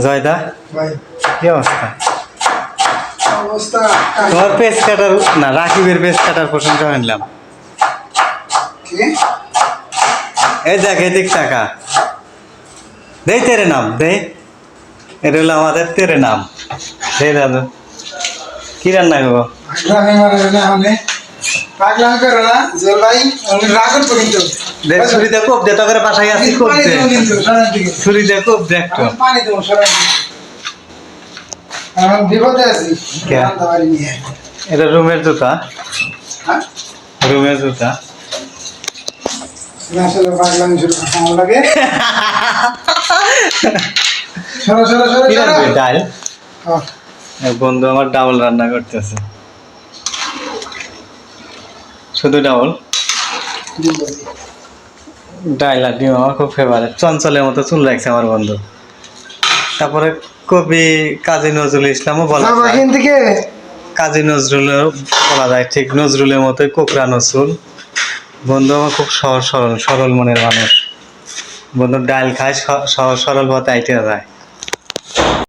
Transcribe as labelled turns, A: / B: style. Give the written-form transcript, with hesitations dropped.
A: জয়দা,
B: ভাই
A: কি অবস্থা?
B: অবস্থা
A: তোমার পেস কাটার না, রাকিবের পেস কাটার প্রশংসা আনলাম।
B: কি
A: এই দেখ, এদিক টাকা দেই, তেরে নাম দেই। এটা হলো আমাদের তেরে নাম। দেই দাদু, কি রান্না করবো?
B: পাগলামি মারে না হলে পাগলামি করে না জলাই আমি রাগত কিন্তু
A: দেখ, ছুরি দিয়ে কোপ দে, তোকে বাসায় আসি কোপ
B: পানি
A: দে।
B: দেবো কিন্তু সারার দিকে
A: ছুরি দিয়ে কোপ দে একটু।
B: আমি পানি দেবো সারার দিকে আমি বিপদে আছি
A: কে?
B: রান্না বাড়ি নিয়ে
A: এটা রুমের জুতা,
B: হ্যাঁ
A: রুমের জুতা।
B: আসলে পাগলামি শুরু ভালো লাগে সরো সরো সরো
A: কি
B: সরো
A: রাখবে? ডাল।
B: হ্যাঁ
A: এক বন্ধু আমার ডাবল রান্না করতেছে, শুধু ডাবল। ডাল আর ডিম আমার খুব ফেভারিট। চঞ্চলের মতো চুল রাখছে আমার বন্ধু। তারপরে কবি কাজী নজরুল ইসলামও বলা
B: যাবো
A: যায়,
B: এখান থেকে
A: কাজী নজরুলও বলা যায়, ঠিক নজরুলের মতোই কোকড়া নজরুল। বন্ধু আমার খুব সহজ সরল, সরল মনের মানুষ। বন্ধু ডাল খায়, সহজ সরল পথে আইতে যায়।